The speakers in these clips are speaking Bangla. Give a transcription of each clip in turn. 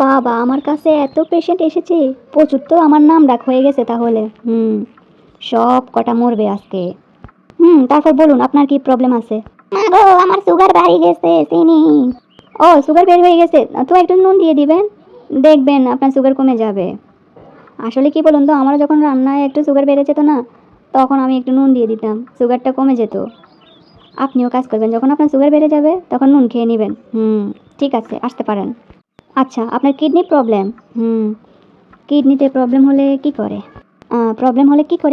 বাবা, আমার কাছে এত পেশেন্ট এসেছে, প্রচুর তো আমার নাম ডাক হয়ে গেছে তাহলে। সব কটা মরবে আজকে। তারপর বলুন আপনার কি প্রবলেম আছে? মা গো, আমার সুগার বাড়ি গেছে, চিনি। ও, সুগার বের হয়ে গেছে, তো একটু নুন দিয়ে দিবেন, দেখবেন আপনার সুগার কমে যাবে। আসলে কি বলুন তো, আমারও যখন রান্নায় একটু সুগার বেড়ে যেত না, তখন আমি একটু নুন দিয়ে দিতাম, সুগারটা কমে যেত। আপনিও কাজ করবেন, যখন আপনার সুগার বেড়ে যাবে তখন নুন খেয়ে নেবেন। ঠিক আছে, আসতে পারেন। আচ্ছা, আপনার কিডনি প্রবলেম। কিডনিতে প্রবলেম হলে কি করে?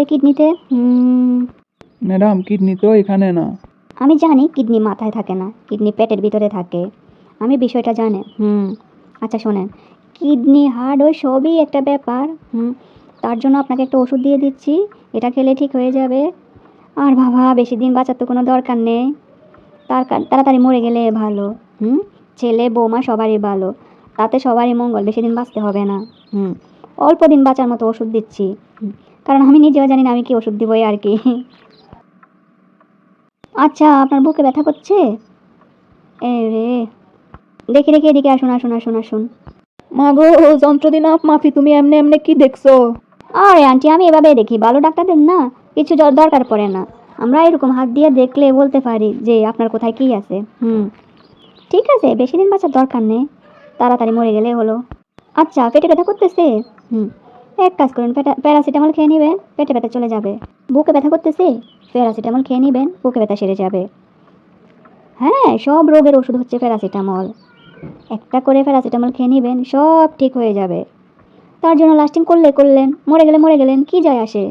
কিডনিতে? ম্যাডাম, কিডনি তো এখানে না। আমি জানি কিডনি মাথায় থাকে না, কিডনি পেটের ভিতরে থাকে, আমি বিষয়টা জানি। আচ্ছা শোনেন, কিডনি হার্ট ওই সবই একটা ব্যাপার। তার জন্য আপনাকে একটা ওষুধ দিয়ে দিচ্ছি, এটা খেলে ঠিক হয়ে যাবে। আর বাবা, বেশি দিন বাঁচার তো কোনো দরকার নেই, তাড়াতাড়ি মরে গেলে ভালো। ছেলে বৌমা সবারই ভালো, তাতে সবারই মঙ্গল, বেশি দিন বাঁচতে হবে না। অল্প দিন বাঁচার মতো ওষুধ দিচ্ছি, কারণ আমি নিজেও জানি না আমি কি ওষুধ দিবই আর কি। আচ্ছা, আপনার বুকে ব্যথা করছে? এ রে, দেখি দেখি, এদিকে আসুন আসুন আসুন আসুন। মা গো, যন্ত্র দিন আপ মাফি, তুমি এমনি এমনি কি দেখছো? আরে আন্টি, আমি এভাবে দেখি, ভালো ডাক্তারদের না কিছু দরকার পড়ে না, আমরা এরকম হাত দিয়ে দেখলে বলতে পারি যে আপনার কোথায় কি আছে। ঠিক আছে, বেশি দিন বাঁচার দরকার নেই, তাড়াতাড়ি মরে গেলে হলো। আচ্ছা, পেটে ব্যথা করতেছে? এক কাজ করুন, প্যারাসিটামল খেয়ে নেবেন, পেটে ব্যথা চলে যাবে। বুকে ব্যথা করতেছে? প্যারাসিটামল খেয়ে নেবেন, বুকে ব্যথা সেরে যাবে। হ্যাঁ, সব রোগের ওষুধ হচ্ছে প্যারাসিটামল, একটা করে প্যারাসিটামল খেয়ে নেবেন, সব ঠিক হয়ে যাবে। তার জন্য লাস্টিং করলেন, মরে গেলেন, কি যায় আসে,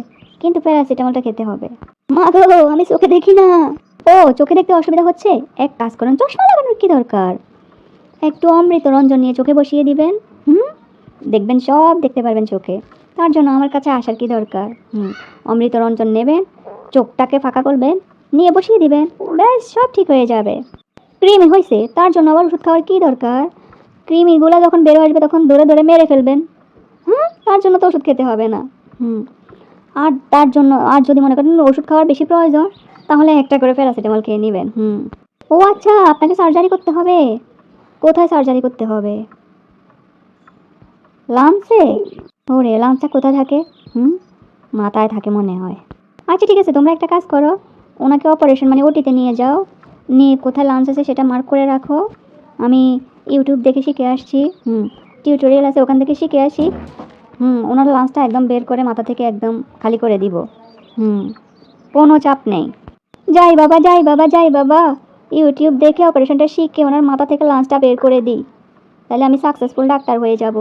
কিন্তু প্যারাসিটামলটা খেতে হবে। মা গো, আমি চোখে দেখি না। ও, চোখে দেখতে অসুবিধা হচ্ছে? এক কাজ করেন, চশমা লাগানোর কি দরকার, একটু অমৃত রঞ্জন নিয়ে চোখে বসিয়ে দিবেন। দেখবেন সব দেখতে পারবেন চোখে। তার জন্য আমার কাছে আসার কি দরকার? অমৃত রঞ্জন নেবেন, চোখটাকে ফাঁকা করবেন, নিয়ে বসিয়ে দিবেন, ব্যাস সব ঠিক হয়ে যাবে। কৃমি হয়েছে, তার জন্য আবার ওষুধ খাওয়ার কি দরকার? কৃমিগুলো যখন বেরো আসবে তখন ধরে ধরে মেরে ফেলবেন। তার জন্য তো ওষুধ খেতে হবে না। আর তার জন্য, আর যদি মনে করেন ওষুধ খাওয়ার বেশি প্রয়োজন, তাহলে একটা করে প্যারাসিটামল খেয়ে নেবেন। ও আচ্ছা, আপনাকে সার্জারি করতে হবে? কোথায় সার্জারি করতে হবে? লাঞ্চে? ওরে, লাঞ্চটা কোথায় থাকে? মাথায় থাকে মনে হয়। আচ্ছা ঠিক আছে, তোমরা একটা কাজ করো, ওনাকে অপারেশন মানে ওটিতে নিয়ে যাও, নিয়ে কোথায় লাঞ্চ আছে সেটা মার্ক করে রাখো। আমি ইউটিউব দেখে শিখে আসছি, টিউটোরিয়াল আছে ওখান থেকে শিখে আসি। ওনার লাঞ্চটা একদম বের করে মাথা থেকে একদম খালি করে দিব। কোনো চাপ নেই। যাই বাবা যাই বাবা যাই বাবা, ইউটিউব দেখে অপারেশনটা শিখে ওনার মাথা থেকে লাঞ্চটা বের করে দিই, তাহলে আমি সাকসেসফুল ডাক্তার হয়ে যাব।